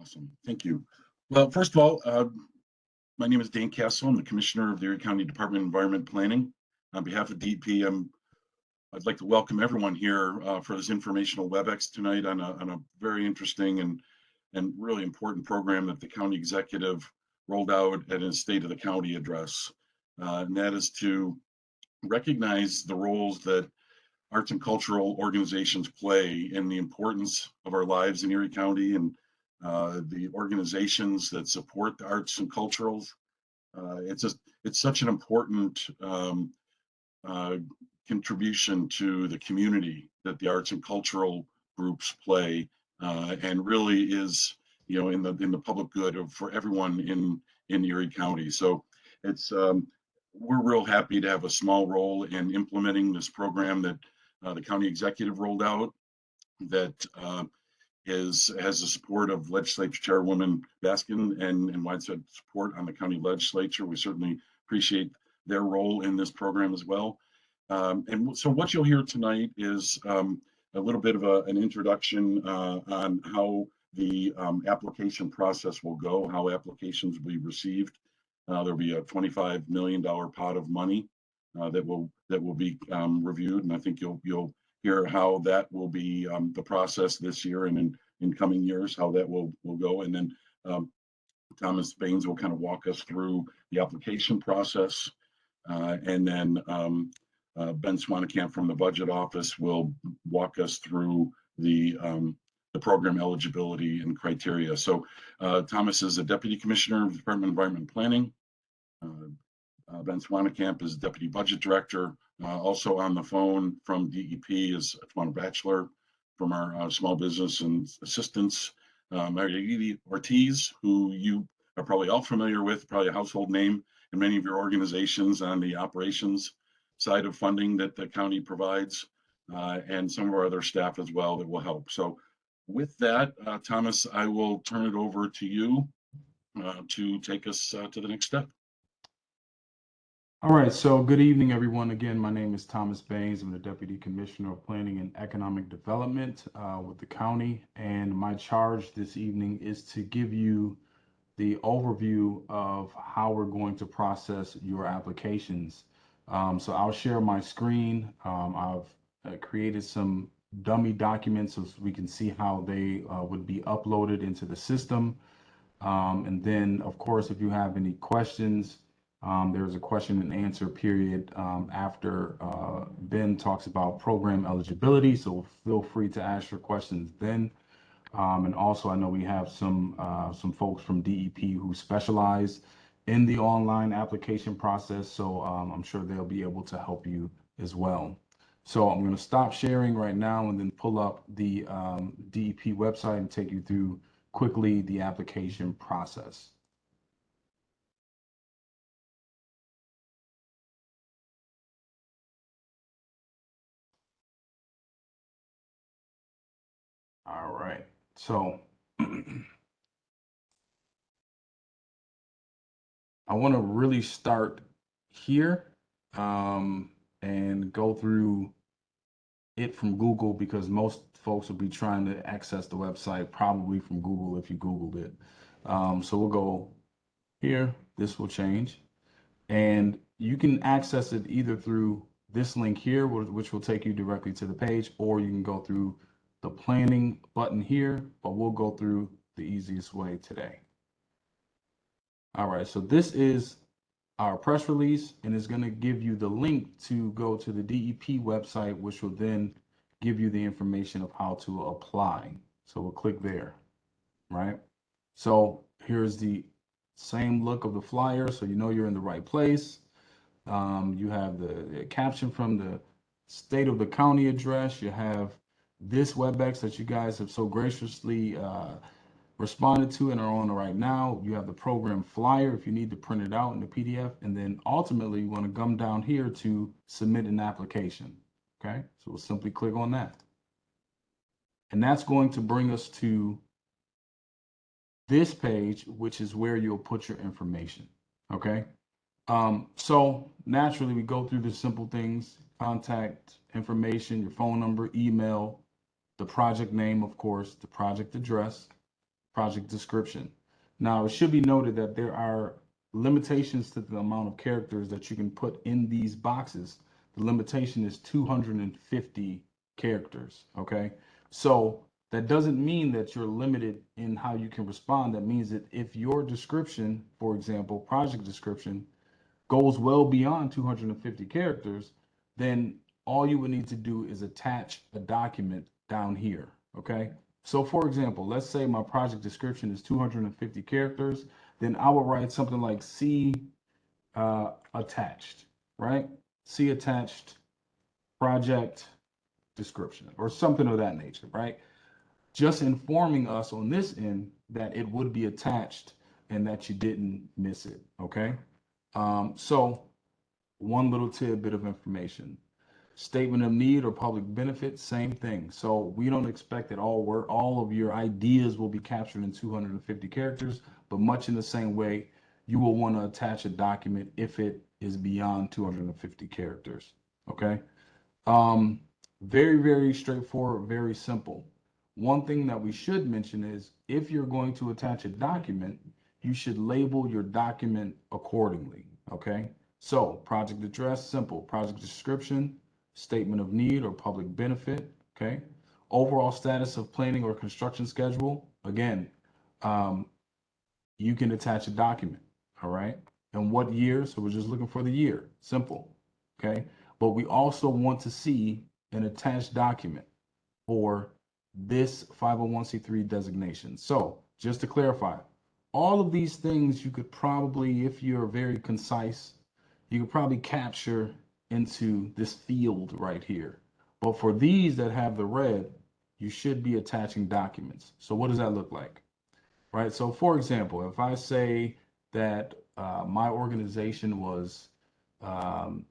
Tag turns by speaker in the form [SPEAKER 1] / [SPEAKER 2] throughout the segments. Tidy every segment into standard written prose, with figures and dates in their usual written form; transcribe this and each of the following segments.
[SPEAKER 1] Awesome, thank you. Well, first of all, my name is Dane Castle. I'm the Commissioner of the Erie County Department of Environment Planning. On behalf of DEP, I'd like to welcome everyone here for this informational WebEx tonight on a very interesting and really important program that the county executive rolled out at his State of the County address. And that is to recognize the roles that arts and cultural organizations play in the importance of our lives in Erie County, and the organizations that support the arts and culturals. It's such an important contribution to the community that the arts and cultural groups play, and really is, in the public good for everyone in Erie County. So it's we're real happy to have a small role in implementing this program that the county executive rolled out, that has the support of Legislature Chairwoman Baskin and widespread support on the county legislature. We certainly appreciate their role in this program as well. And so what you'll hear tonight is a little bit of an introduction on how the application process will go, how applications will be received. There'll be a $25 million pot of money that will be reviewed, and I think you'll hear how that will be the process this year and in coming years, how that will go. And then Thomas Baines will kind of walk us through the application process, and then Ben Swanekamp from the budget office will walk us through the program eligibility and criteria. So Thomas is a deputy commissioner of the Department of Environment and Planning. Ben Swanekamp is deputy budget director. Also on the phone from DEP is Tawana Batchelor from our small business and assistance, Maria Ortiz, who you are probably all familiar with, probably a household name in many of your organizations on the operations side of funding that the county provides, and some of our other staff as well that will help. So with that, Thomas, I will turn it over to you to take us to the next step.
[SPEAKER 2] All right, so good evening, everyone. Again, my name is Thomas Baines. I'm the Deputy Commissioner of Planning and Economic Development with the county, and my charge this evening is to give you the overview of how we're going to process your applications. So I'll share my screen. I've created some dummy documents so we can see how they would be uploaded into the system. And then, of course, if you have any questions, there's a question and answer period after Ben talks about program eligibility. So feel free to ask your questions then. And also, I know we have some folks from DEP who specialize in the online application process. So I'm sure they'll be able to help you as well. So I'm going to stop sharing right now and then pull up the DEP website and take you through quickly the application process. All right, so I want to really start here and go through it from Google, because most folks will be trying to access the website probably from Google if you Googled it. So we'll go here, this will change, and you can access it either through this link here, which will take you directly to the page, or you can go through the planning button here, but we'll go through the easiest way today. All right, so this is our press release, and it's going to give you the link to go to the DEP website, which will then give you the information of how to apply. So we'll click there, right? So here's the same look of the flyer, so you know you're in the right place. You have the caption from the State of the County address. You have this WebEx that you guys have so graciously responded to and are on right now. You have the program flyer if you need to print it out in the PDF, and then ultimately you want to come down here to submit an application. Okay, so we'll simply click on that, and that's going to bring us to this page, which is where you'll put your information. Okay, so naturally we go through the simple things: contact information, your phone number, email, the project name, of course, the project address. project description. Now, it should be noted that there are limitations to the amount of characters that you can put in these boxes. The limitation is 250 characters, okay? So that doesn't mean that you're limited in how you can respond. That means that if your description, for example, project description, goes well beyond 250 characters, then all you would need to do is attach a document down here, okay? So for example, let's say my project description is 250 characters, then I will write something like C attached, right? C attached project description or something of that nature, right? Just informing us on this end that it would be attached and that you didn't miss it, okay? So one little tidbit of information. Statement of need or public benefit, same thing. So we don't expect that all of your ideas will be captured in 250 characters, but much in the same way, you will want to attach a document if it is beyond 250 characters. Okay. Um, Very, very straightforward, very simple. One thing that we should mention is if you're going to attach a document, you should label your document accordingly. Okay. So project address, simple. Project description, statement of need or public benefit. Okay. Overall status of planning or construction schedule. Again, um, you can attach a document. All right. And what year? So we're just looking for the year. Simple. Okay. But we also want to see an attached document for this 501c3 designation. So just to clarify, all of these things you could probably, if you're very concise, you could probably capture into this field right here. But for these that have the red, you should be attaching documents. So what does that look like? Right? So for example, if I say that my organization was um,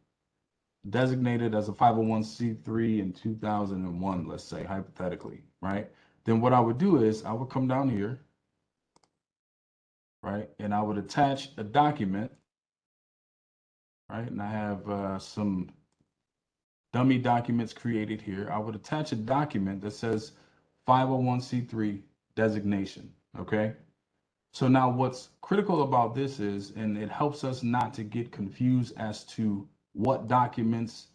[SPEAKER 2] designated as a 501c3 in 2001, let's say, hypothetically, right? Then what I would do is I would come down here, right? And I would attach a document, right? And I have some dummy documents created here. I would attach a document that says 501c3 designation, okay? So now what's critical about this is, and it helps us not to get confused as to what documents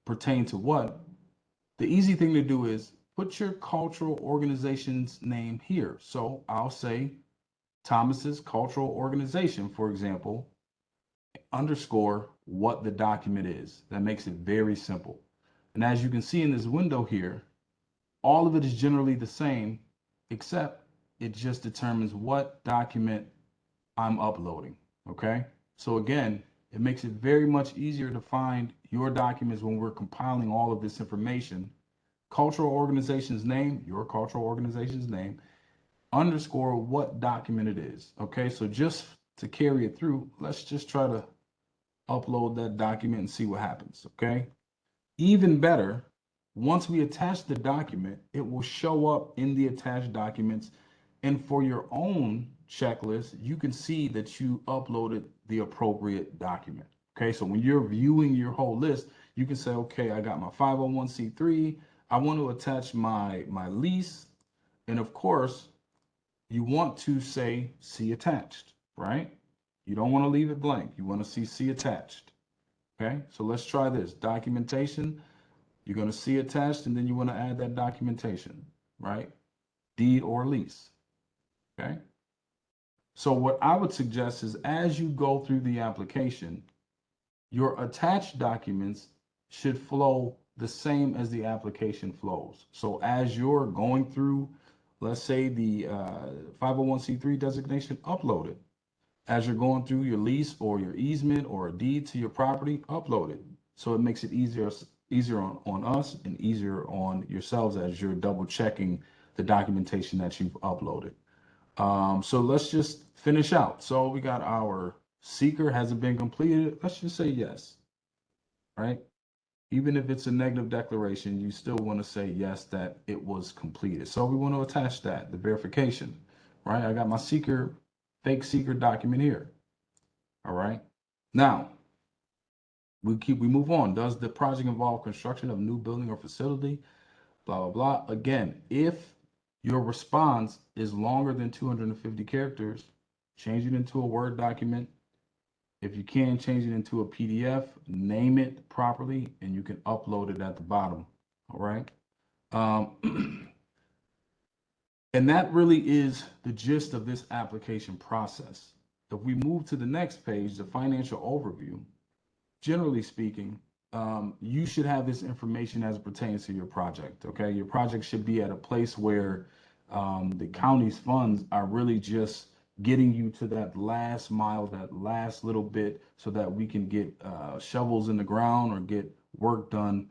[SPEAKER 2] pertain to what, the easy thing to do is put your cultural organization's name here. So I'll say Thomas's cultural organization, for example, underscore what the document is. That makes it very simple. And as you can see in this window here, all of it is generally the same, except it just determines what document I'm uploading. Okay. So again, it makes it very much easier to find your documents when we're compiling all of this information. Cultural organization's name, your cultural organization's name, underscore what document it is. Okay. So just to carry it through, let's just try to upload that document and see what happens. Okay. Even better, once we attach the document, it will show up in the attached documents. And for your own checklist, you can see that you uploaded the appropriate document. Okay, so when you're viewing your whole list, you can say, okay, I got my 501c3. I want to attach my lease. And of course, you want to say see attached, right? You don't want to leave it blank. You want to see attached. Okay, so let's try this. Documentation. You're going to see attached, and then you want to add that documentation, right? Deed or lease. Okay. So what I would suggest is as you go through the application, your attached documents should flow the same as the application flows. So as you're going through, let's say the 501c3 designation, upload it. As you're going through your lease or your easement or a deed to your property, upload it. So it makes it easier on us and easier on yourselves as you're double checking the documentation that you've uploaded. So let's just finish out. So we got our seeker hasn't been completed. Let's just say yes, right? Even if it's a negative declaration, you still want to say yes, that it was completed. So we want to attach that, the verification, right? I got my seeker, fake seeker document here. All right. Now we move on. Does the project involve construction of a new building or facility? Blah, blah, blah. Again, if your response is longer than 250 characters, change it into a Word document. If you can, change it into a PDF, name it properly, and you can upload it at the bottom. All right. And that really is the gist of this application process. If we move to the next page, the financial overview, generally speaking, you should have this information as it pertains to your project. Okay, your project should be at a place where the county's funds are really just getting you to that last mile, that last little bit, so that we can get shovels in the ground or get work done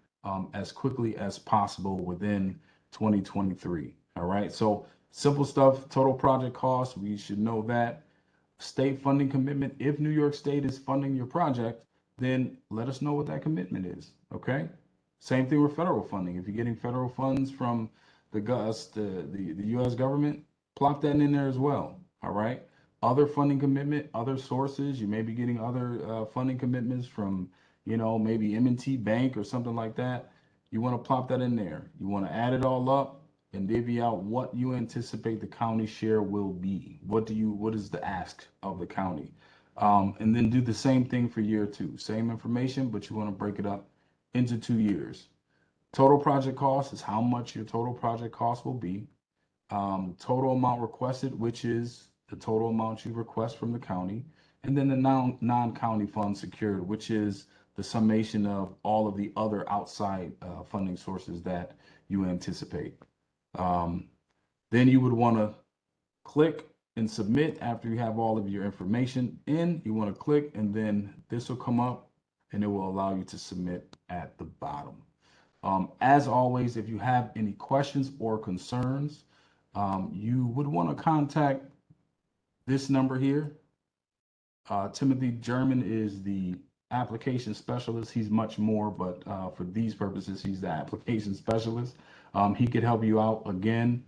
[SPEAKER 2] as quickly as possible within 2023. All right, so simple stuff, total project cost, we should know that. State funding commitment, if New York State is funding your project, then let us know what that commitment is, okay? Same thing with federal funding. If you're getting federal funds from the U.S. government, plop that in there as well, all right? Other funding commitment, other sources, you may be getting other funding commitments from, maybe M&T Bank or something like that. You want to plop that in there. You want to add it all up and divvy out what you anticipate the county share will be. What is the ask of the county? And then do the same thing for year two. Same information, but you want to break it up into 2 years. Total project cost is how much your total project cost will be. Total amount requested, which is the total amount you request from the county. And then the non-county funds secured, which is the summation of all of the other outside funding sources that you anticipate. Then you would want to click and submit after you have all of your information in. You want to click, and then this will come up and it will allow you to submit at the bottom. As always, if you have any questions or concerns, you would want to contact this number here. Timothy German is the application specialist. He's much more, but for these purposes, he's the application specialist. He could help you out. Again,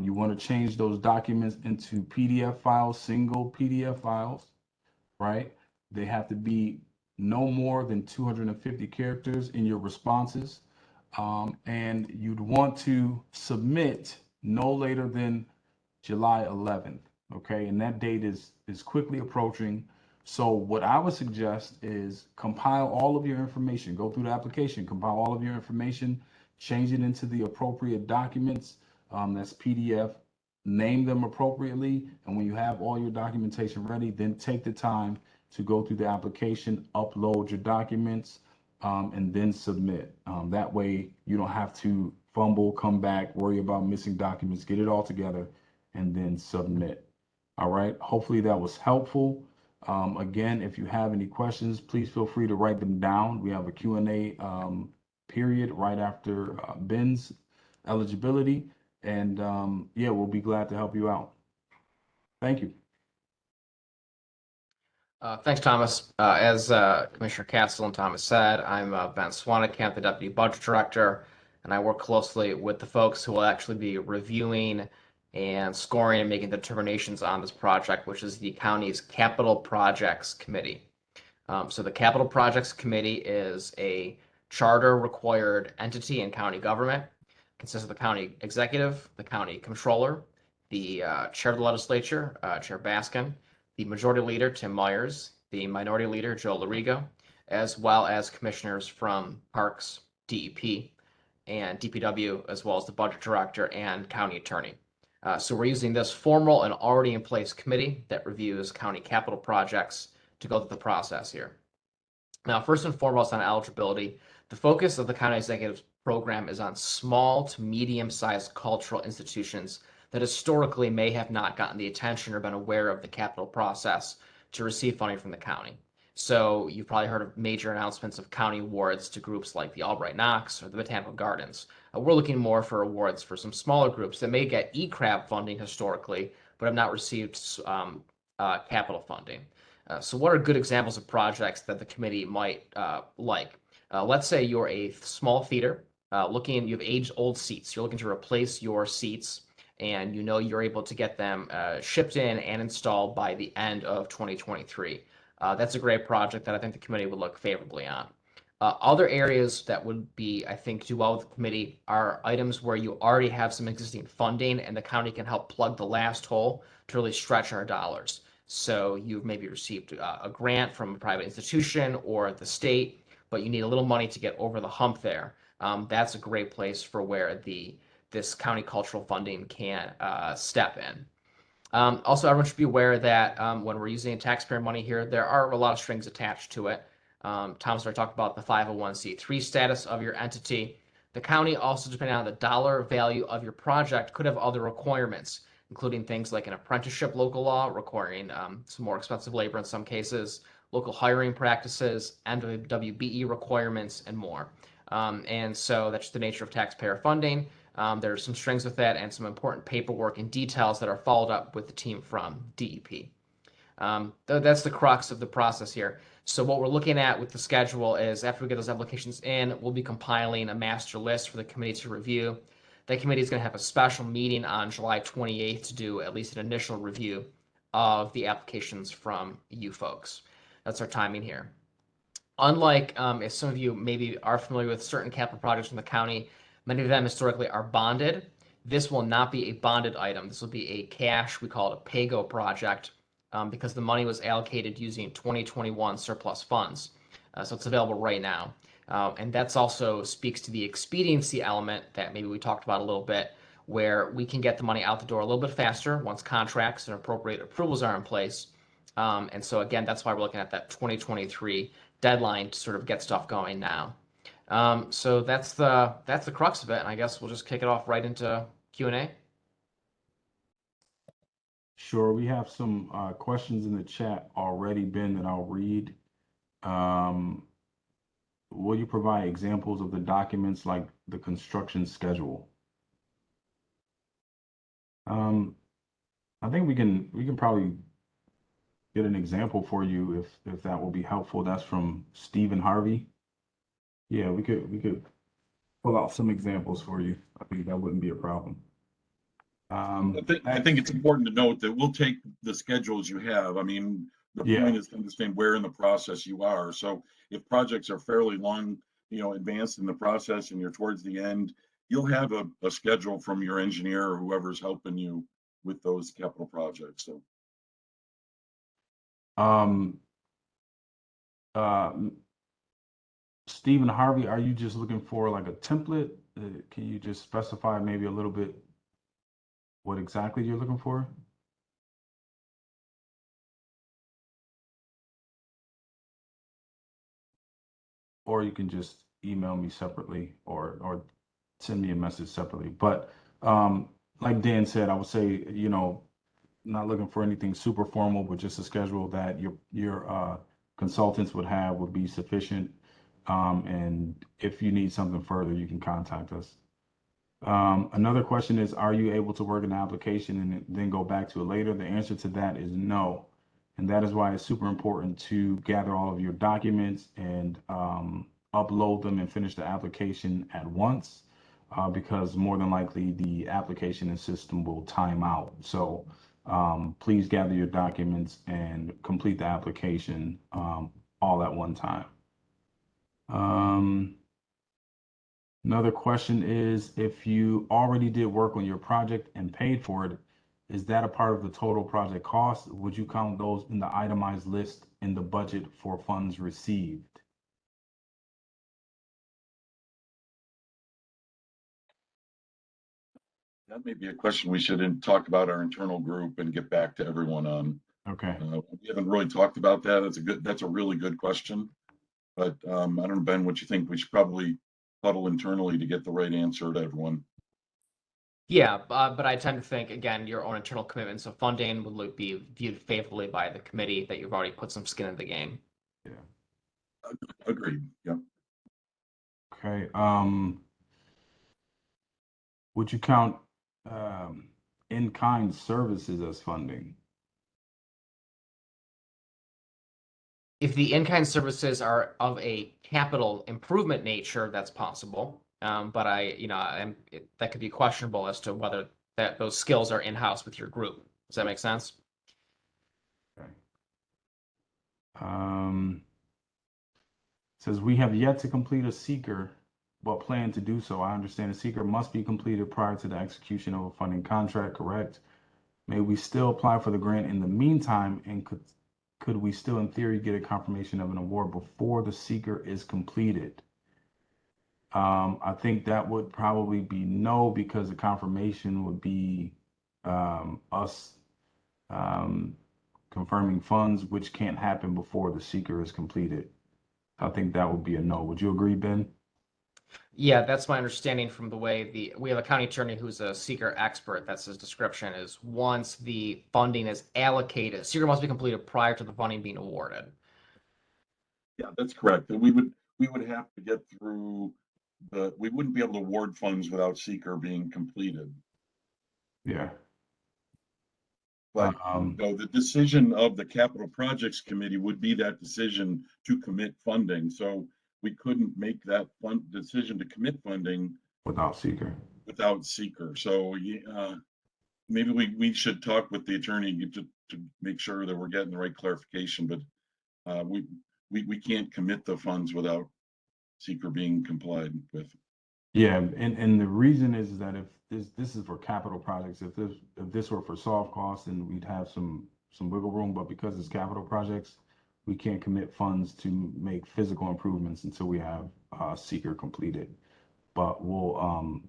[SPEAKER 2] you want to change those documents into PDF files, single PDF files, right? They have to be no more than 250 characters in your responses. And you'd want to submit no later than July 11th, okay? And that date is quickly approaching. So what I would suggest is compile all of your information, go through the application, compile all of your information, change it into the appropriate documents, that's PDF, name them appropriately, and when you have all your documentation ready, then take the time to go through the application, upload your documents, and then submit. That way you don't have to fumble, come back, worry about missing documents, get it all together, and then submit. All right, hopefully that was helpful. Again, if you have any questions, please feel free to write them down. We have a Q&A period right after Ben's eligibility. And yeah, we'll be glad to help you out. Thank you.
[SPEAKER 3] Thanks, Thomas. As Commissioner Castle and Thomas said, I'm Ben Swanikamp, the Deputy Budget Director, and I work closely with the folks who will actually be reviewing and scoring and making determinations on this project, which is the county's Capital Projects Committee. So the Capital Projects Committee is a charter-required entity in county government. It consists of the county executive, the county controller, the chair of the legislature, Chair Baskin, the majority leader, Tim Myers, the minority leader, Joe Larigo, as well as commissioners from Parks, DEP, and DPW, as well as the budget director and county attorney. So we're using this formal and already in place committee that reviews county capital projects to go through the process here. Now, first and foremost on eligibility, the focus of the county executive program is on small to medium-sized cultural institutions that historically may have not gotten the attention or been aware of the capital process to receive funding from the county. So you've probably heard of major announcements of county awards to groups like the Albright Knox or the Botanical Gardens. We're looking more for awards for some smaller groups that may get ECRAB funding historically, but have not received capital funding. So what are good examples of projects that the committee might like? Let's say you're a small theater, you have age-old seats. You're looking to replace your seats, and you know you're able to get them shipped in and installed by the end of 2023. That's a great project that I think the committee would look favorably on. Other areas that would be, I think, do well with the committee are items where you already have some existing funding and the county can help plug the last hole to really stretch our dollars. So you've maybe received a grant from a private institution or the state, but you need a little money to get over the hump there. That's a great place for where this county cultural funding can step in. Also, everyone should be aware that when we're using taxpayer money here, there are a lot of strings attached to it. Tom started talking about the 501c3 status of your entity. The county also, depending on the dollar value of your project, could have other requirements, including things like an apprenticeship local law requiring some more expensive labor in some cases, local hiring practices, MWBE requirements, and more. And so that's just the nature of taxpayer funding. There's some strings with that and some important paperwork and details that are followed up with the team from DEP. That's the crux of the process here. So what we're looking at with the schedule is after we get those applications in, we'll be compiling a master list for the committee to review. That committee is going to have a special meeting on July 28th to do at least an initial review of the applications from you folks. That's our timing here. Unlike, as some of you maybe are familiar with certain capital projects from the county, many of them historically are bonded. This will not be a bonded item. This will be a cash, we call it a pay-go project, because the money was allocated using 2021 surplus funds. So it's available right now. And that's also speaks to the expediency element that maybe we talked about a little bit, where we can get the money out the door a little bit faster once contracts and appropriate approvals are in place. And so again, that's why we're looking at that 2023 deadline to sort of get stuff going now. So that's the crux of it, and I guess we'll just kick it off right into Q&A.
[SPEAKER 2] Sure, we have some questions in the chat already, Ben, that I'll read. Will you provide examples of the documents like the construction schedule? I think we can probably get an example for you if that will be helpful. That's from Stephen Harvey. Yeah, we could pull out some examples for you. I think that wouldn't be a problem.
[SPEAKER 1] I think it's important to note that we'll take the schedules you have. I mean, the point is to understand where in the process you are. So if projects are fairly long, advanced in the process and you're towards the end, you'll have a schedule from your engineer or whoever's helping you with those capital projects. So
[SPEAKER 2] Stephen Harvey, are you just looking for like a template? Can you just specify maybe a little bit what exactly you're looking for? Or you can just email me separately or send me a message separately. But like Dan said, I would say, not looking for anything super formal, but just a schedule that your consultants would have would be sufficient. And if you need something further, you can contact us. Another question is, are you able to work an application and then go back to it later? The answer to that is no. And that is why it's super important to gather all of your documents and upload them and finish the application at once, because more than likely the application and system will time out. So please gather your documents and complete the application all at one time. Another question is, if you already did work on your project and paid for it, is that a part of the total project cost? Would you count those in the itemized list in the budget for funds received?
[SPEAKER 1] that may be a question we should talk about our internal group and get back to everyone on.
[SPEAKER 2] Okay.
[SPEAKER 1] We haven't really talked about that. That's a really good question. But I don't know, Ben, what you think? We should probably huddle internally to get the right answer to everyone.
[SPEAKER 3] Yeah, but I tend to think, again, your own internal commitments of funding would be viewed favorably by the committee that you've already put some skin in the game.
[SPEAKER 2] Yeah.
[SPEAKER 1] Agreed. Yeah.
[SPEAKER 2] Okay. Would you count in-kind services as funding?
[SPEAKER 3] If the in-kind services are of a capital improvement nature, that's possible. But that could be questionable as to whether those skills are in-house with your group. Does that make sense?
[SPEAKER 2] Okay. Says we have yet to complete a seeker, but plan to do so. I understand a seeker must be completed prior to the execution of a funding contract, correct? May we still apply for the grant in the meantime, and could we still in theory get a confirmation of an award before the seeker is completed? I think that would probably be no, because the confirmation would be us confirming funds, which can't happen before the seeker is completed. I think that would be a no. Would you agree, Ben?
[SPEAKER 3] Yeah, that's my understanding from the way we have a county attorney who's a seeker expert. That's his description, is once the funding is allocated, seeker must be completed prior to the funding being awarded.
[SPEAKER 1] Yeah, that's correct. And we would have to get through we wouldn't be able to award funds without seeker being completed.
[SPEAKER 2] Yeah.
[SPEAKER 1] But the decision of the Capital Projects Committee would be that decision to commit funding. So we couldn't make that decision to commit funding
[SPEAKER 2] without seeker.
[SPEAKER 1] So maybe we should talk with the attorney to make sure that we're getting the right clarification. But we can't commit the funds without seeker being complied with.
[SPEAKER 2] Yeah, and the reason is that if this is for capital projects, if this were for soft costs, then we'd have some wiggle room. But because it's capital projects, we can't commit funds to make physical improvements until we have seeker completed. But we'll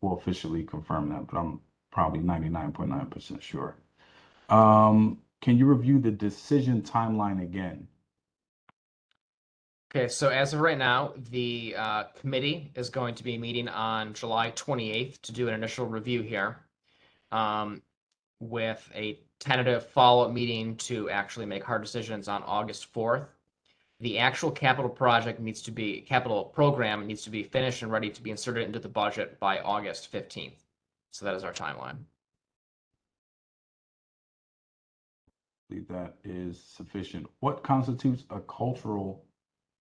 [SPEAKER 2] officially confirm that. But I'm probably 99.9% sure. Can you review the decision timeline again?
[SPEAKER 3] Okay, so as of right now, the committee is going to be meeting on July 28th to do an initial review here, with a tentative follow-up meeting to actually make hard decisions on August 4th. The actual capital program needs to be finished and ready to be inserted into the budget by August 15th. So that is our timeline.
[SPEAKER 2] That is sufficient. What constitutes a cultural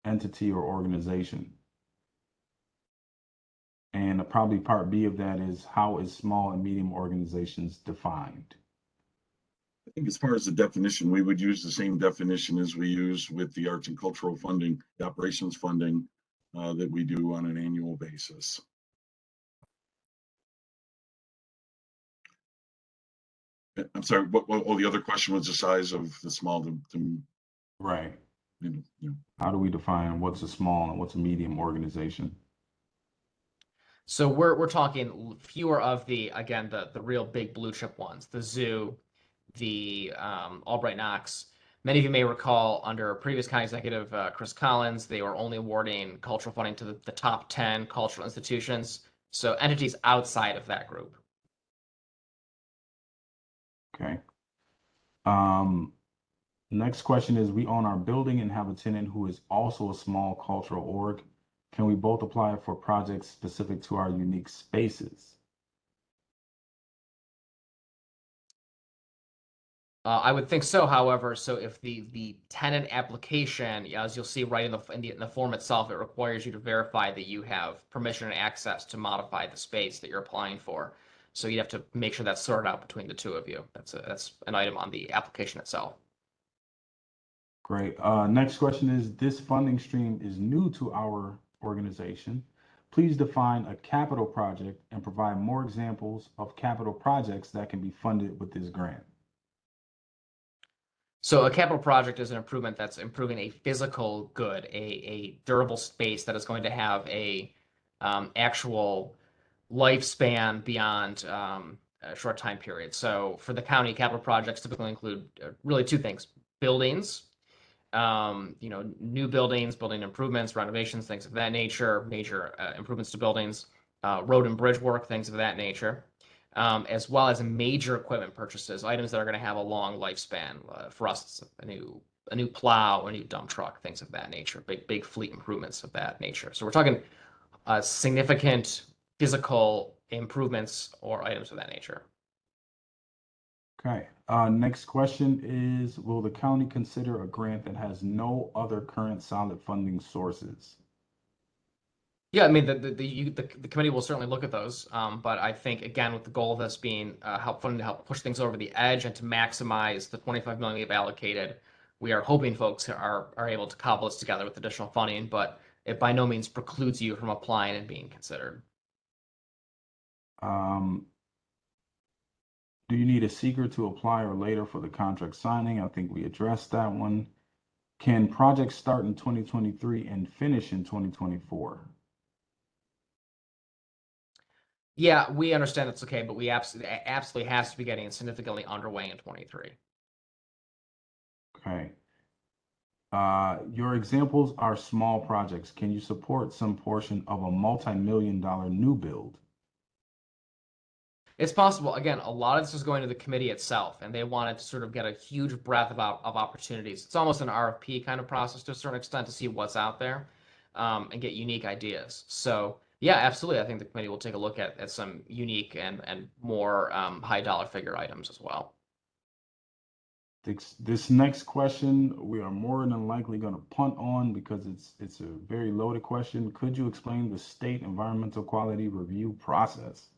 [SPEAKER 2] entity or organization? And probably part B of that is, how is small and medium organizations defined?
[SPEAKER 1] I think as far as the definition, we would use the same definition as we use with the arts and cultural funding, the operations funding that we do on an annual basis. I'm sorry, the other question was the size of the small to
[SPEAKER 2] right.
[SPEAKER 1] You know.
[SPEAKER 2] How do we define what's a small and what's a medium organization?
[SPEAKER 3] So we're talking fewer of the real big blue chip ones, the zoo, the Albright Knox. Many of you may recall under previous county executive Chris Collins, they were only awarding cultural funding to the top 10 cultural institutions. So entities outside of that group.
[SPEAKER 2] Okay. Next question is, we own our building and have a tenant who is also a small cultural org. Can we both apply for projects specific to our unique spaces?
[SPEAKER 3] I would think so, however, so if the tenant application, as you'll see right in the form itself, it requires you to verify that you have permission and access to modify the space that you're applying for. So you have to make sure that's sorted out between the two of you. That's an item on the application itself.
[SPEAKER 2] Great. Next question is, this funding stream is new to our organization. Please define a capital project and provide more examples of capital projects that can be funded with this grant.
[SPEAKER 3] So a capital project is an improvement that's improving a physical good, a durable space that is going to have a actual lifespan beyond a short time period. So for the county, capital projects typically include really two things: buildings, new buildings, building improvements, renovations, things of that nature, major improvements to buildings, road and bridge work, things of that nature, as well as major equipment purchases, items that are going to have a long lifespan. For us, it's a new plow, a new dump truck, things of that nature, big fleet improvements of that nature. So we're talking significant physical improvements or items of that nature.
[SPEAKER 2] Okay. Next question is, will the county consider a grant that has no other current solid funding sources?
[SPEAKER 3] Yeah, I mean, the committee will certainly look at those, but I think, again, with the goal of this being help push things over the edge and to maximize the $25 million we've allocated, we are hoping folks are able to cobble this together with additional funding, but it by no means precludes you from applying and being considered.
[SPEAKER 2] Do you need a seeker to apply or later for the contract signing? I think we addressed that one. Can projects start in 2023 and finish in 2024?
[SPEAKER 3] Yeah, we understand it's okay, but we absolutely has to be getting significantly underway in 23.
[SPEAKER 2] Okay. Your examples are small projects. Can you support some portion of a multi-million-dollar new build?
[SPEAKER 3] It's possible. Again, a lot of this is going to the committee itself, and they wanted to sort of get a huge breadth of opportunities. It's almost an RFP kind of process to a certain extent to see what's out there, and get unique ideas. So yeah, absolutely. I think the committee will take a look at some unique and more high dollar figure items as well.
[SPEAKER 2] This next question, we are more than likely going to punt on because it's a very loaded question. Could you explain the state environmental quality review process?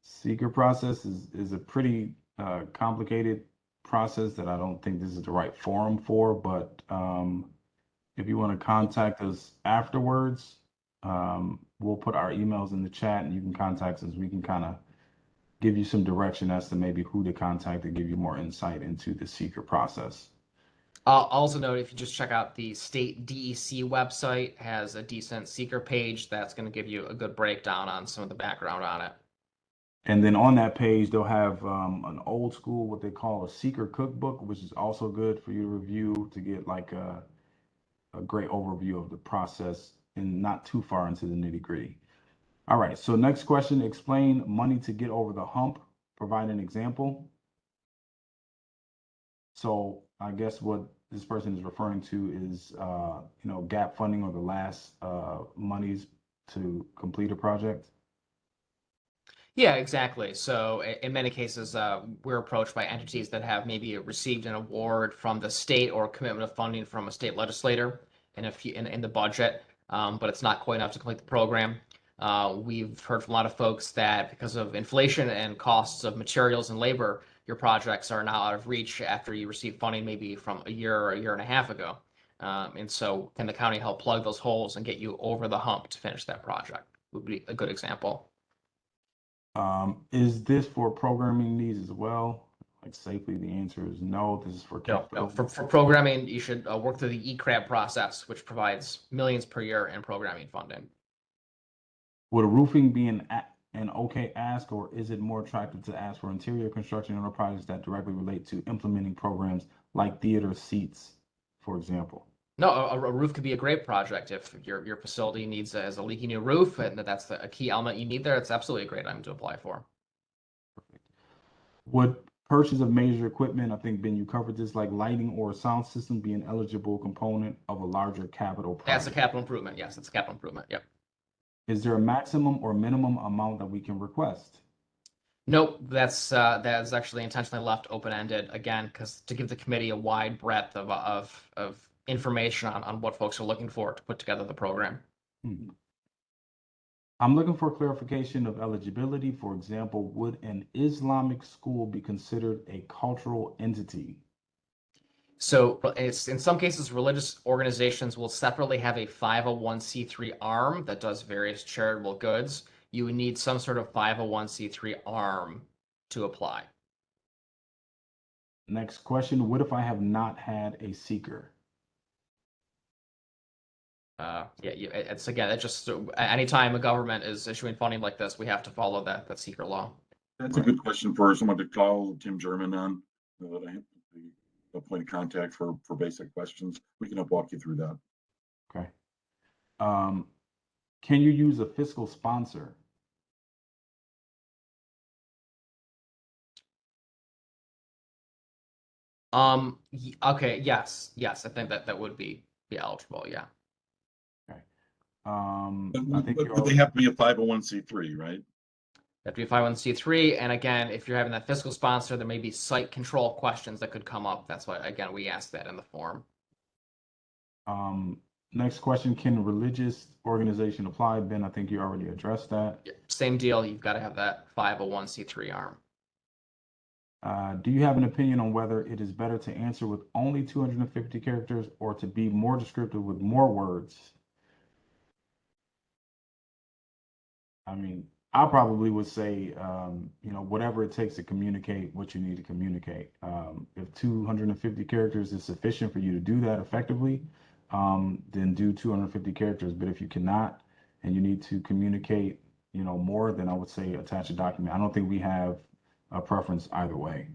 [SPEAKER 2] Seeker process is a pretty complicated process that I don't think this is the right forum for, but if you want to contact us afterwards, we'll put our emails in the chat and you can contact us. We can kind of give you some direction as to maybe who to contact to give you more insight into the seeker process.
[SPEAKER 3] I'll also note, if you just check out the state DEC website, has a decent seeker page that's going to give you a good breakdown on some of the background on it.
[SPEAKER 2] And then on that page, they'll have an old school, what they call a seeker cookbook, which is also good for you to review to get like a great overview of the process and not too far into the nitty gritty. All right, so next question, explain money to get over the hump, provide an example. So I guess what this person is referring to is, gap funding or the last monies to complete a project.
[SPEAKER 3] Yeah, exactly. So in many cases, we're approached by entities that have maybe received an award from the state or a commitment of funding from a state legislator in the budget, but it's not quite enough to complete the program. We've heard from a lot of folks that because of inflation and costs of materials and labor, your projects are now out of reach after you receive funding maybe from a year or a year and a half ago. And so can the county help plug those holes and get you over the hump to finish that project? Would be a good example.
[SPEAKER 2] Is this for programming needs as well? Like safely, the answer is no. This is for capital.
[SPEAKER 3] No. For programming, you should work through the ECRAB process, which provides millions per year in programming funding.
[SPEAKER 2] Would a roofing be an okay ask, or is it more attractive to ask for interior construction or projects that directly relate to implementing programs like theater seats, for example?
[SPEAKER 3] No, a roof could be a great project if your facility needs a leaky new roof, and that's a key element you need there. It's absolutely a great item to apply for.
[SPEAKER 2] Perfect. Would purchase of major equipment, I think, Ben, you covered this, like lighting or sound system, be an eligible component of a larger capital project?
[SPEAKER 3] That's a capital improvement. Yes, it's a capital improvement. Yep.
[SPEAKER 2] Is there a maximum or minimum amount that we can request?
[SPEAKER 3] Nope, that's actually intentionally left open-ended again, because to give the committee a wide breadth of information on what folks are looking for to put together the program.
[SPEAKER 2] I'm looking for clarification of eligibility. For example, would an Islamic school be considered a cultural entity?
[SPEAKER 3] So it's in some cases, religious organizations will separately have a 501c3 arm that does various charitable goods. You would need some sort of 501c3 arm to apply.
[SPEAKER 2] Next question, what if I have not had a seeker?
[SPEAKER 3] It's again, it's just anytime a government is issuing funding like this, we have to follow that seeker law.
[SPEAKER 1] That's a good question for someone to call Tim German on. That I have the point of contact for basic questions. We can help walk you through that.
[SPEAKER 2] Okay. Can you use a fiscal sponsor?
[SPEAKER 3] Okay, yes, I think that would be eligible, yeah.
[SPEAKER 2] Okay. I think
[SPEAKER 1] But they have to be a 501c3, right?
[SPEAKER 3] Have to be 501c3, and again, if you're having that fiscal sponsor, there may be site control questions that could come up. That's why, again, we asked that in the form.
[SPEAKER 2] Next question, can religious organization apply? Ben, I think you already addressed that.
[SPEAKER 3] Yeah, same deal, you've got to have that 501c3 arm.
[SPEAKER 2] Do you have an opinion on whether it is better to answer with only 250 characters or to be more descriptive with more words? I mean, I probably would say, whatever it takes to communicate what you need to communicate. If 250 characters is sufficient for you to do that effectively, then do 250 characters. But if you cannot and you need to communicate, more, then I would say attach a document. I don't think we have a preference either way.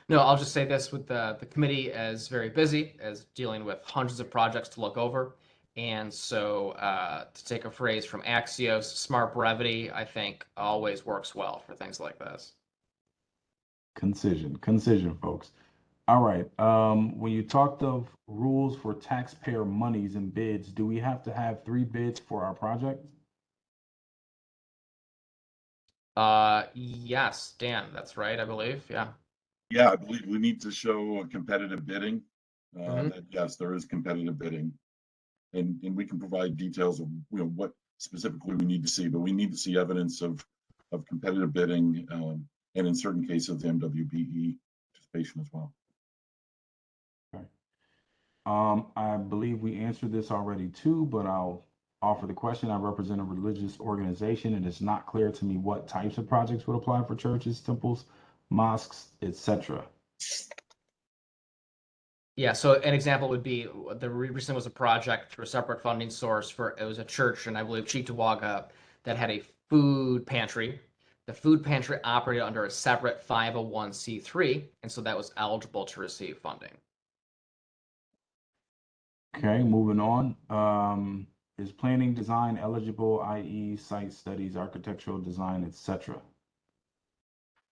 [SPEAKER 3] No, I'll just say this with the committee is very busy as dealing with hundreds of projects to look over. And so to take a phrase from Axios, smart brevity, I think always works well for things like this.
[SPEAKER 2] Concision, folks. All right. When you talked of rules for taxpayer monies and bids, do we have to have 3 bids for our project?
[SPEAKER 3] Yes, Dan, that's right, I believe. Yeah.
[SPEAKER 1] Yeah, I believe we need to show a competitive bidding.
[SPEAKER 3] Mhm.
[SPEAKER 1] That yes, there is competitive bidding. And we can provide details of what specifically we need to see, but we need to see evidence of competitive bidding, and in certain cases, the MWBE participation as well.
[SPEAKER 2] Okay. I believe we answered this already too, but I'll offer the question. I represent a religious organization, and it's not clear to me what types of projects would apply for churches, temples, mosques, etc.
[SPEAKER 3] Yeah, so an example would be the recent was a project through a separate funding source for it was a church and I believe Cheektowaga that had a food pantry. The food pantry operated under a separate 501c3, and so that was eligible to receive funding.
[SPEAKER 2] Okay, moving on. Is planning design eligible, i.e., site studies, architectural design, etc.?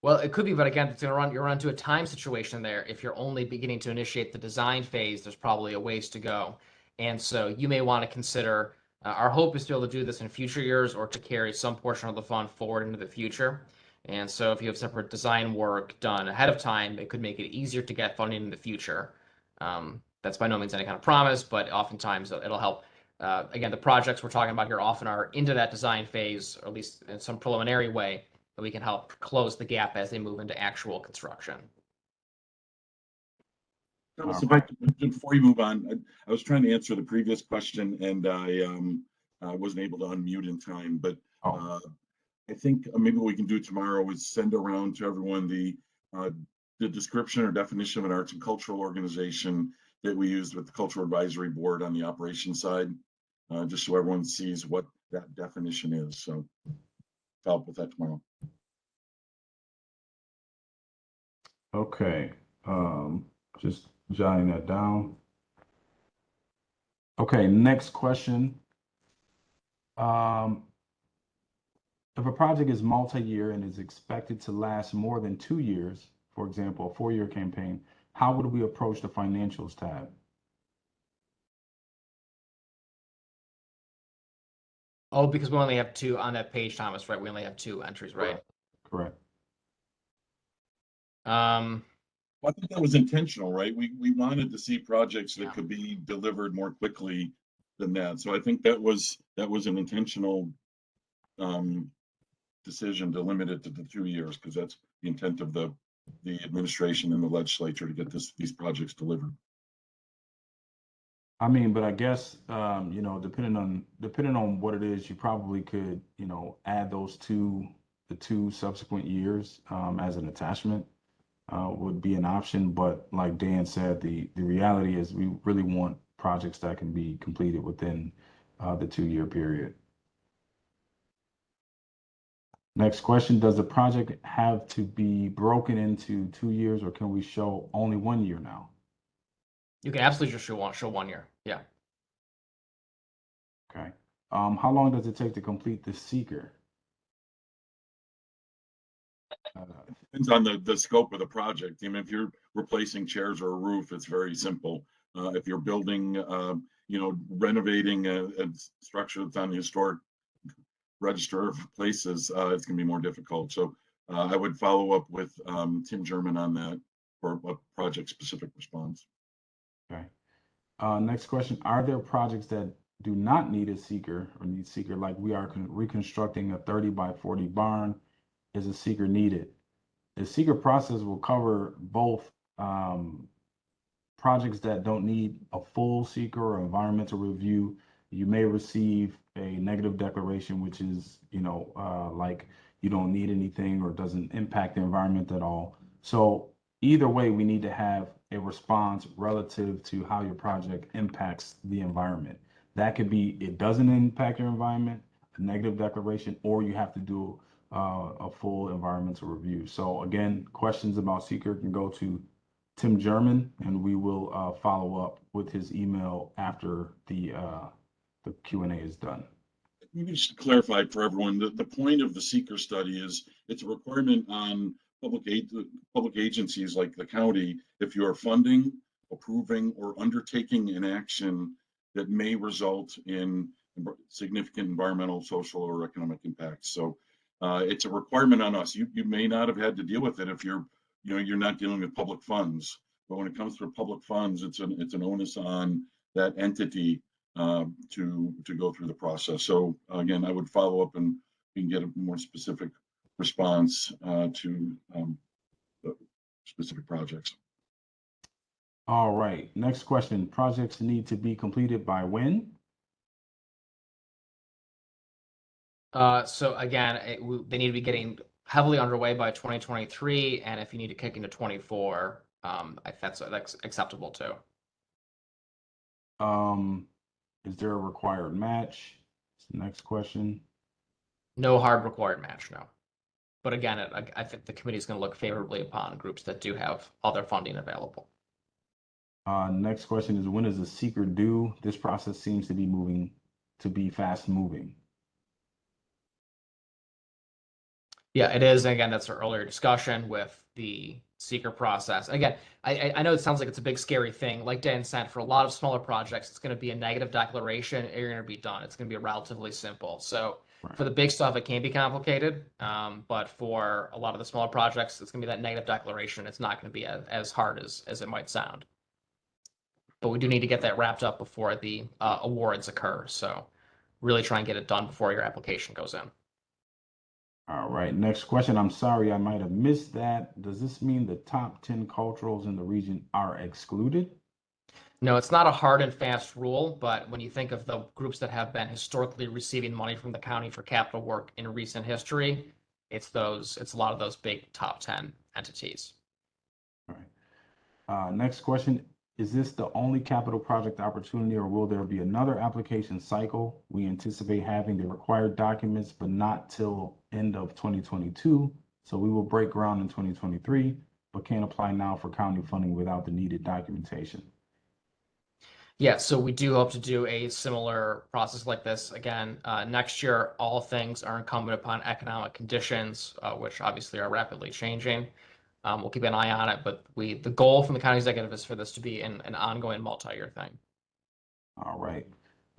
[SPEAKER 3] Well, it could be, but again, you're run into a time situation there. If you're only beginning to initiate the design phase, there's probably a ways to go. And so you may want to consider, our hope is to be able to do this in future years or to carry some portion of the fund forward into the future. And so if you have separate design work done ahead of time, it could make it easier to get funding in the future. That's by no means any kind of promise, but oftentimes it'll help. Again, the projects we're talking about here often are into that design phase, or at least in some preliminary way, that we can help close the gap as they move into actual construction.
[SPEAKER 1] Thomas, if I could, before you move on, I was trying to answer the previous question and I wasn't able to unmute in time, but I think maybe what we can do tomorrow is send around to everyone the description or definition of an arts and cultural organization that we used with the Cultural Advisory Board on the operations side, just so everyone sees what that definition is. So I'll help with that tomorrow.
[SPEAKER 2] Okay, just jotting that down. Okay, next question. If a project is multi-year and is expected to last more than 2 years, for example, a 4-year campaign, how would we approach the financials tab?
[SPEAKER 3] Oh, because we only have 2 on that page, Thomas, right? We only have 2 entries, right?
[SPEAKER 2] Correct.
[SPEAKER 1] Well, I think that was intentional, right? We wanted to see projects that
[SPEAKER 3] Yeah.
[SPEAKER 1] could be delivered more quickly than that. So I think that was an intentional decision to limit it to the 2 years, because that's the intent of the administration and the legislature to get these projects delivered.
[SPEAKER 2] I mean, but I guess depending on what it is, you probably could, add the 2 subsequent years as an attachment would be an option. But like Dan said, the reality is we really want projects that can be completed within the 2-year period. Next question, does the project have to be broken into 2 years, or can we show only 1 year now?
[SPEAKER 3] You can absolutely just show 1 year. Yeah.
[SPEAKER 2] Okay. How long does it take to complete the seeker?
[SPEAKER 1] Depends on the scope of the project. I mean, if you're replacing chairs or a roof, it's very simple. If you're building, renovating a structure that's on the historic register of places, it's going to be more difficult. So I would follow up with Tim German on that for a project specific response.
[SPEAKER 2] Okay. Next question, are there projects that do not need a seeker or need seeker, like we are reconstructing a 30 by 40 barn? Is a seeker needed? the secret process will cover both projects that don't need a full seeker or environmental review. You may receive a negative declaration, which is, like you don't need anything or doesn't impact the environment at all. So either way, we need to have a response relative to how your project impacts the environment. That could be it doesn't impact your environment, a negative declaration, or you have to do a full environmental review. So again, questions about seeker can go to Tim German, and we will follow up with his email after the Q&A is done.
[SPEAKER 1] Maybe just to clarify for everyone, the point of the seeker study is it's a requirement on public agencies like the county, if you are funding, approving, or undertaking an action that may result in significant environmental, social, or economic impacts. So it's a requirement on us. You may not have had to deal with it if you're not dealing with public funds, but when it comes to public funds, it's an onus on that entity to go through the process. So again, I would follow up and we can get a more specific response to the specific projects.
[SPEAKER 2] All right, next question. Projects need to be completed by when?
[SPEAKER 3] So again, they need to be getting heavily underway by 2023, and if you need to kick into 24, that's acceptable too.
[SPEAKER 2] Is there a required match? Next question.
[SPEAKER 3] No hard required match, no. But again, I think the committee is going to look favorably upon groups that do have other funding available.
[SPEAKER 2] Next question is, when is the seeker due? This process seems to be fast moving.
[SPEAKER 3] Yeah, it is. Again, that's our earlier discussion with the seeker process. Again, I know it sounds like it's a big scary thing. Like Dan said, for a lot of smaller projects, it's going to be a negative declaration and you're going to be done. It's going to be relatively simple. So for the big stuff, it can be complicated. But for a lot of the smaller projects, it's going to be that negative declaration. It's not going to be as hard as it might sound. But we do need to get that wrapped up before the awards occur. So really try and get it done before your application goes in.
[SPEAKER 2] All right, next question. I'm sorry, I might have missed that. Does this mean the top 10 culturals in the region are excluded?
[SPEAKER 3] No, it's not a hard and fast rule, but when you think of the groups that have been historically receiving money from the county for capital work in recent history, it's a lot of those big top 10 entities.
[SPEAKER 2] All right. Next question. Is this the only capital project opportunity, or will there be another application cycle? We anticipate having the required documents, but not till end of 2022. So we will break ground in 2023, but can't apply now for county funding without the needed documentation.
[SPEAKER 3] Yeah, so we do hope to do a similar process like this again next year. All things are incumbent upon economic conditions, which obviously are rapidly changing. We'll keep an eye on it, but the goal from the county executive is for this to be an ongoing multi-year thing.
[SPEAKER 2] All right.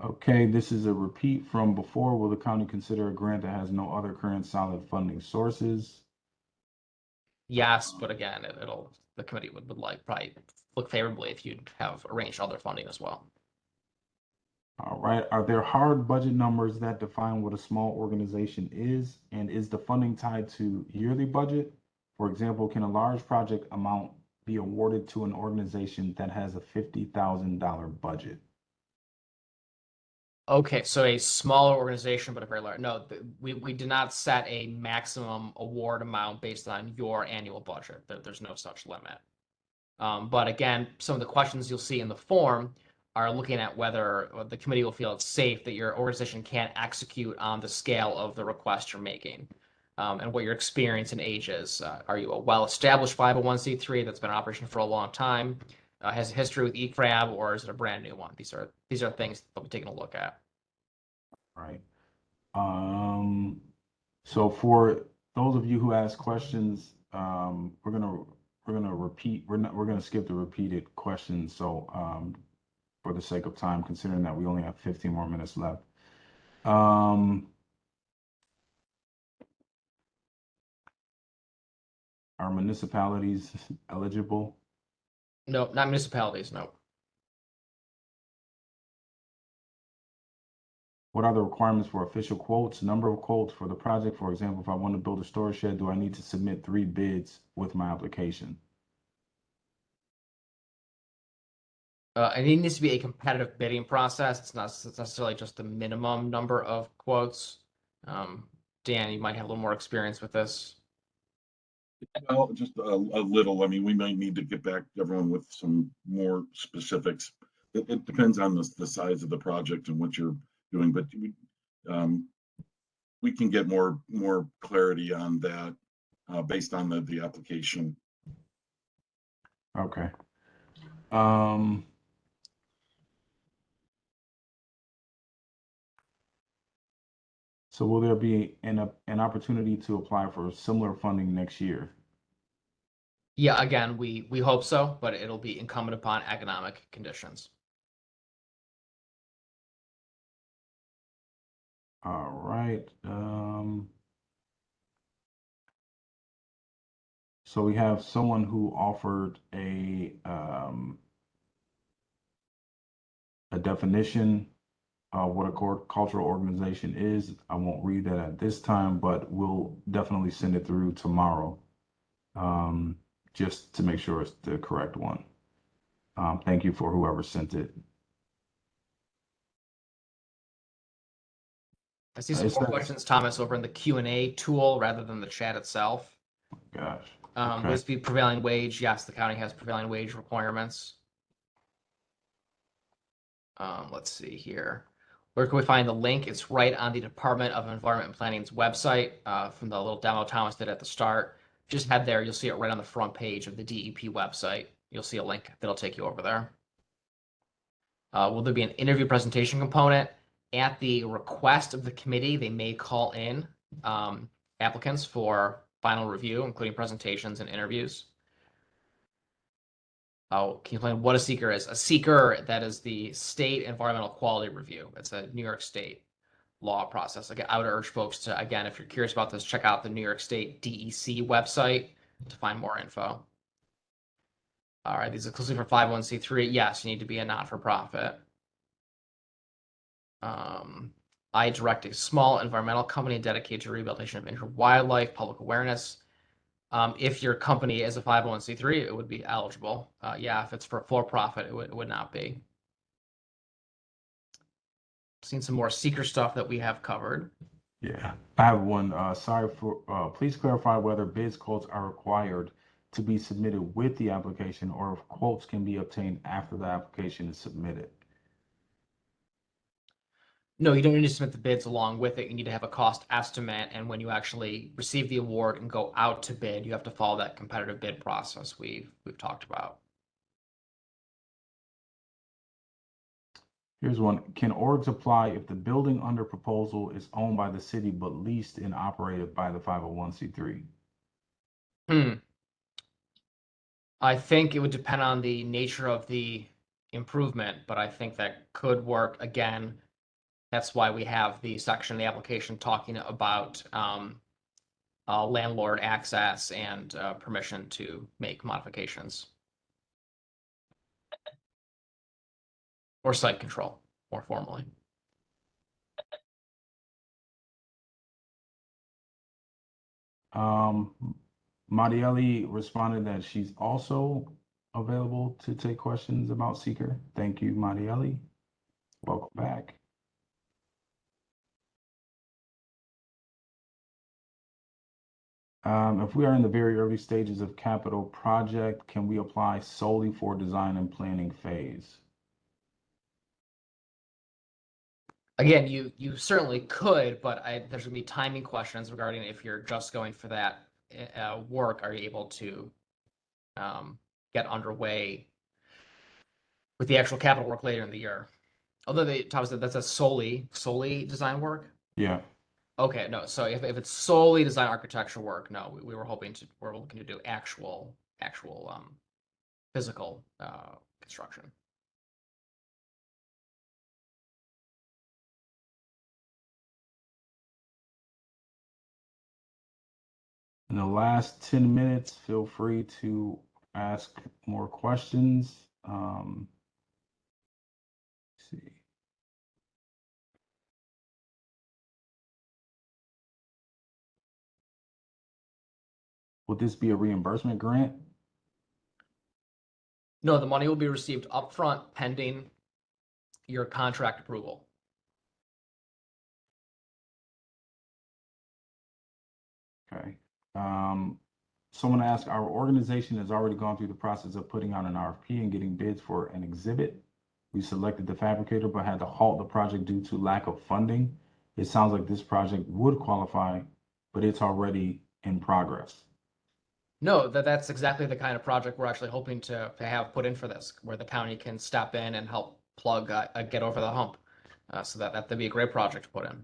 [SPEAKER 2] Okay, this is a repeat from before. Will the county consider a grant that has no other current solid funding sources?
[SPEAKER 3] Yes, but again, the committee would like probably look favorably if you'd have arranged other funding as well.
[SPEAKER 2] All right. Are there hard budget numbers that define what a small organization is? And is the funding tied to yearly budget? For example, can a large project amount be awarded to an organization that has a $50,000 budget?
[SPEAKER 3] Okay, so a smaller organization, but a very large. No, we did not set a maximum award amount based on your annual budget. There's no such limit. But again, some of the questions you'll see in the form are looking at whether the committee will feel it's safe that your organization can't execute on the scale of the request you're making. And what your experience and age is. Are you a well-established 501c3 that's been in operation for a long time? Has a history with ECRAB, or is it a brand new one? These are things that we'll be taking a look at.
[SPEAKER 2] Right. So for those of you who ask questions, we're gonna repeat. We're gonna skip the repeated questions. So for the sake of time, considering that we only have 15 more minutes left. Are municipalities eligible?
[SPEAKER 3] No, not municipalities, no.
[SPEAKER 2] What are the requirements for official quotes? Number of quotes for the project. For example, if I want to build a storage shed, do I need to submit 3 bids with my application?
[SPEAKER 3] It needs to be a competitive bidding process. It's not necessarily just the minimum number of quotes. Dan, you might have a little more experience with this.
[SPEAKER 1] Well, just a little. I mean, we might need to get back to everyone with some more specifics. It depends on the size of the project and what you're doing, but we can get more clarity on that based on the application.
[SPEAKER 2] Okay. So will there be an opportunity to apply for similar funding next year?
[SPEAKER 3] Yeah, again, we hope so, but it'll be incumbent upon economic conditions.
[SPEAKER 2] All right. So we have someone who offered a definition of what a cultural organization is. I won't read that at this time, but we'll definitely send it through tomorrow, just to make sure it's the correct one. Thank you for whoever sent it.
[SPEAKER 3] I see some more questions, Thomas, over in the Q&A tool rather than the chat itself.
[SPEAKER 2] Gosh.
[SPEAKER 3] Would this be prevailing wage? Yes, the county has prevailing wage requirements. Let's see here. Where can we find the link? It's right on the Department of Environment and Planning's website from the little demo Thomas did at the start. Just head there. You'll see it right on the front page of the DEP website. You'll see a link that'll take you over there. Will there be an interview presentation component? At the request of the committee, they may call in applicants for final review, including presentations and interviews. Oh, can you explain what a seeker is? A seeker, that is the State Environmental Quality Review. It's a New York State law process. Again, I would urge folks to, again, if you're curious about this, check out the New York State DEC website to find more info. All right, these are exclusive for 501c3. Yes, you need to be a not-for-profit. I direct a small environmental company dedicated to rehabilitation of injured wildlife, public awareness. If your company is a 501c3, it would be eligible. Yeah, if it's for profit, it would not be. Seen some more seeker stuff that we have covered.
[SPEAKER 2] Yeah, I have one. Sorry for. Please clarify whether bids quotes are required to be submitted with the application, or if quotes can be obtained after the application is submitted.
[SPEAKER 3] No, you don't need to submit the bids along with it. You need to have a cost estimate, and when you actually receive the award and go out to bid, you have to follow that competitive bid process we've talked about.
[SPEAKER 2] Here's one. Can orgs apply if the building under proposal is owned by the city but leased and operated by the 501c3?
[SPEAKER 3] I think it would depend on the nature of the improvement, but I think that could work. Again, that's why we have the section of the application talking about landlord access and permission to make modifications. Or site control, more formally.
[SPEAKER 2] Marielle responded that she's also available to take questions about seeker. Thank you, Marielle. Welcome back. If we are in the very early stages of capital project, can we apply solely for design and planning phase?
[SPEAKER 3] Again, you certainly could, but there's going to be timing questions regarding if you're just going for that work, are you able to get underway with the actual capital work later in the year? Although Thomas said that's a solely design work.
[SPEAKER 2] Yeah.
[SPEAKER 3] Okay, no. So if it's solely design architecture work, no, we're looking to do actual physical construction.
[SPEAKER 2] In the last 10 minutes, feel free to ask more questions. Let's see. Would this be a reimbursement grant?
[SPEAKER 3] No, the money will be received upfront pending your contract approval.
[SPEAKER 2] Okay. Someone asked, our organization has already gone through the process of putting out an RFP and getting bids for an exhibit. We selected the fabricator, but had to halt the project due to lack of funding. It sounds like this project would qualify, but it's already in progress.
[SPEAKER 3] No, that's exactly the kind of project we're actually hoping to have put in for this, where the county can step in and help plug get over the hump. So that'd be a great project to put in.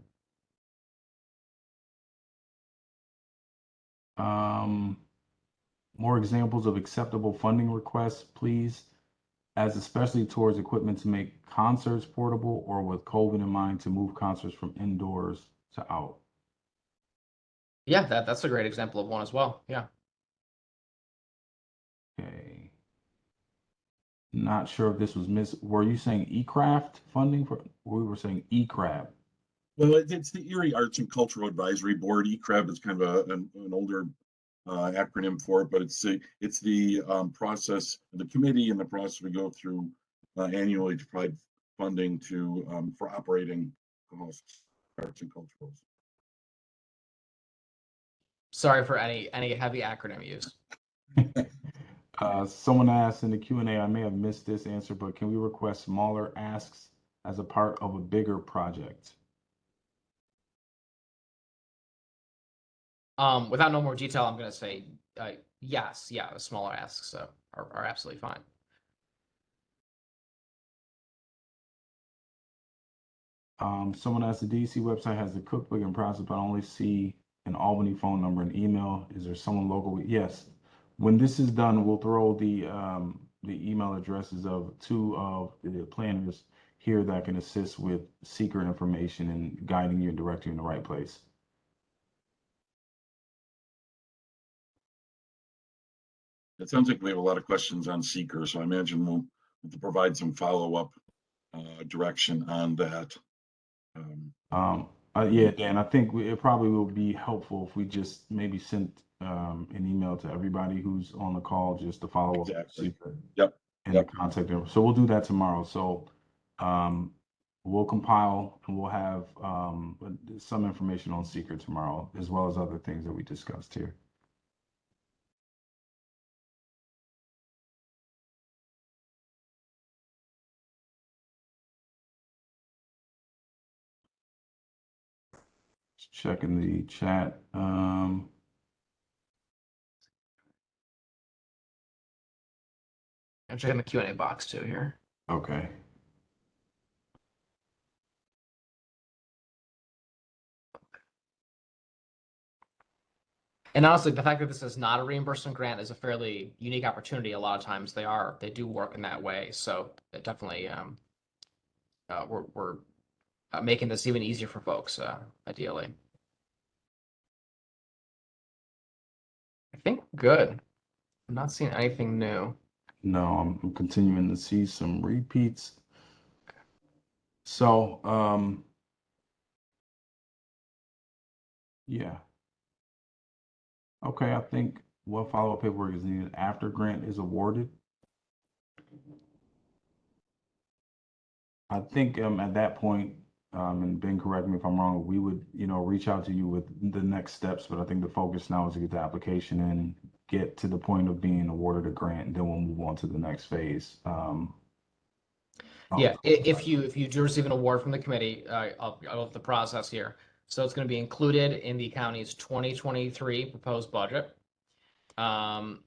[SPEAKER 2] More examples of acceptable funding requests, please, as especially towards equipment to make concerts portable or with COVID in mind to move concerts from indoors to out.
[SPEAKER 3] Yeah, that's a great example of one as well. Yeah.
[SPEAKER 2] Okay. Not sure if this was were you saying eCraft funding for, we were saying eCrab?
[SPEAKER 1] Well, it's the Erie Arts and Cultural Advisory Board. ECRAB is kind of an older acronym for it, but it's the process, the committee and the process we go through annually to provide funding to for operating costs, arts and culturals.
[SPEAKER 3] Sorry for any heavy acronym use.
[SPEAKER 2] Someone asked in the Q&A, I may have missed this answer, but can we request smaller asks as a part of a bigger project?
[SPEAKER 3] Without no more detail, I'm going to say yes. Yeah, the smaller asks are absolutely fine.
[SPEAKER 2] Someone asked, the DEC website has the cookbook and process, but I only see an Albany phone number and email. Is there someone local? Yes. When this is done, we'll throw the email addresses of two of the planners here that can assist with secret information and guiding you and directing you in the right place.
[SPEAKER 1] It sounds like we have a lot of questions on seeker, so I imagine we'll have to provide some follow-up direction on that.
[SPEAKER 2] Yeah, Dan, I think it probably will be helpful if we just maybe sent an email to everybody who's on the call just to follow up.
[SPEAKER 1] Exactly. Yep.
[SPEAKER 2] And the contact info. So we'll do that tomorrow. So we'll compile and we'll have some information on secret tomorrow, as well as other things that we discussed here. Checking the chat.
[SPEAKER 3] I'm checking the Q&A box too here.
[SPEAKER 2] Okay.
[SPEAKER 3] And honestly, the fact that this is not a reimbursement grant is a fairly unique opportunity. A lot of times they do work in that way. So it definitely we're making this even easier for folks, ideally. I think good. I'm not seeing anything new.
[SPEAKER 2] No, I'm continuing to see some repeats. So, yeah. Okay, I think what follow-up paperwork is needed after grant is awarded. I think at that point, and Ben, correct me if I'm wrong, we would, reach out to you with the next steps, but I think the focus now is to get the application in, get to the point of being awarded a grant, and then we'll move on to the next phase.
[SPEAKER 3] Yeah, if you do receive an award from the committee, of the process here, so it's going to be included in the county's 2023 proposed budget, and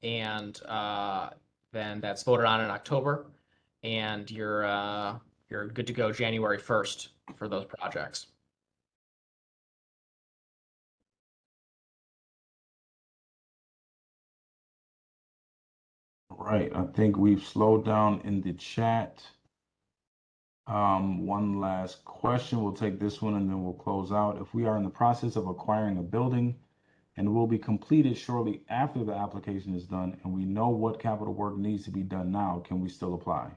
[SPEAKER 3] then that's voted on in October, and you're good to go January 1st for those projects.
[SPEAKER 2] Right, I think we've slowed down in the chat. One last question. We'll take this one and then we'll close out. If we are in the process of acquiring a building and will be completed shortly after the application is done, and we know what capital work needs to be done now, can we still apply?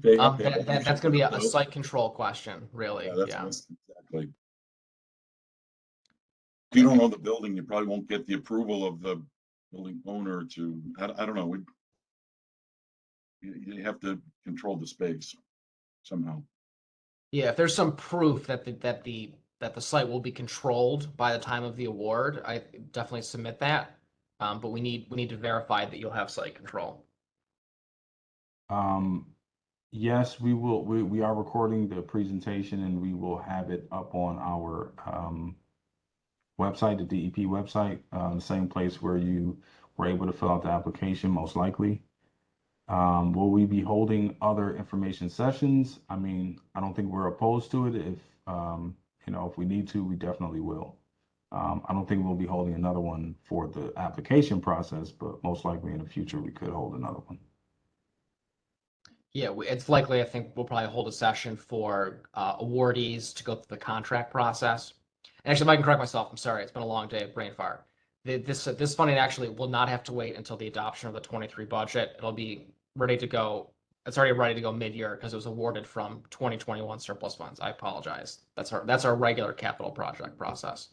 [SPEAKER 1] Okay,
[SPEAKER 3] That's going to be a site control question, really.
[SPEAKER 1] Yeah, that's
[SPEAKER 3] Yeah.
[SPEAKER 1] exactly. If you don't know the building, you probably won't get the approval of the building owner to, I don't know, you have to control the space somehow.
[SPEAKER 3] Yeah, if there's some proof that the site will be controlled by the time of the award, I definitely submit that. But we need to verify that you'll have site control.
[SPEAKER 2] Yes, we will. We are recording the presentation and we will have it up on our website, the DEP website, the same place where you were able to fill out the application, most likely. Will we be holding other information sessions? I mean, I don't think we're opposed to it. If if we need to, we definitely will. I don't think we'll be holding another one for the application process, but most likely in the future we could hold another one.
[SPEAKER 3] Yeah, it's likely. I think we'll probably hold a session for awardees to go through the contract process. And actually, if I can correct myself, I'm sorry. It's been a long day of brain fire. This funding actually will not have to wait until the adoption of the 23 budget. It'll be ready to go. It's already ready to go mid-year because it was awarded from 2021 surplus funds. I apologize. That's our regular capital project process.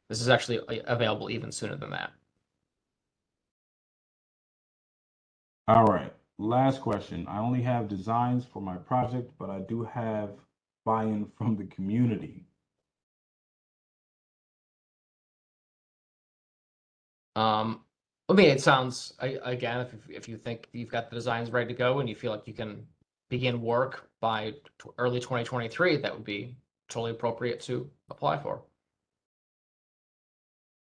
[SPEAKER 3] This is actually available even sooner than that.
[SPEAKER 2] All right. Last question. I only have designs for my project, but I do have buy-in from the community.
[SPEAKER 3] I mean, it sounds, again, if you think you've got the designs ready to go and you feel like you can begin work by early 2023, that would be totally appropriate to apply for.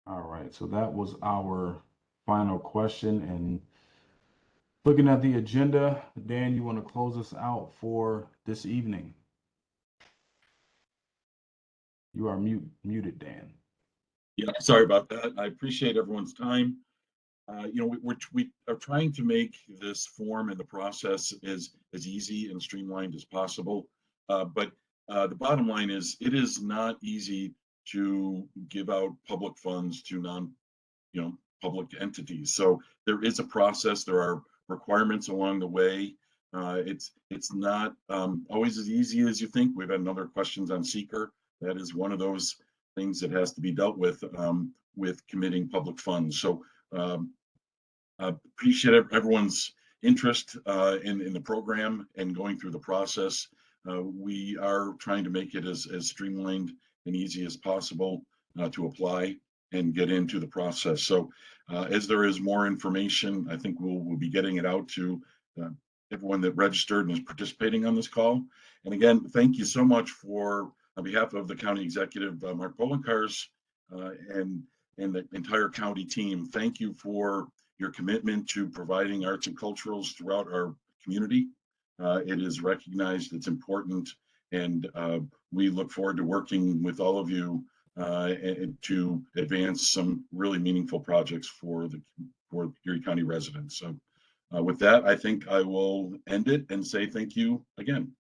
[SPEAKER 2] All right. So that was our final question. And looking at the agenda, Dan, you want to close us out for this evening? You are muted, Dan.
[SPEAKER 1] Yeah, sorry about that. I appreciate everyone's time. We are trying to make this form and the process as easy and streamlined as possible. But the bottom line is, it is not easy to give out public funds to public entities. So there is a process. There are requirements along the way. It's not always as easy as you think. We've had other questions on seeker. That is one of those things that has to be dealt with committing public funds. So appreciate everyone's interest in the program and going through the process. We are trying to make it as streamlined and easy as possible to apply and get into the process. So as there is more information, I think we'll be getting it out to everyone that registered and is participating on this call. And again, thank you so much on behalf of the county executive, Mark Polenkars, and the entire county team. Thank you for your commitment to providing arts and culturals throughout our community. It is recognized, it's important, and we look forward to working with all of you to advance some really meaningful projects for Erie County residents. So with that, I think I will end it and say thank you again.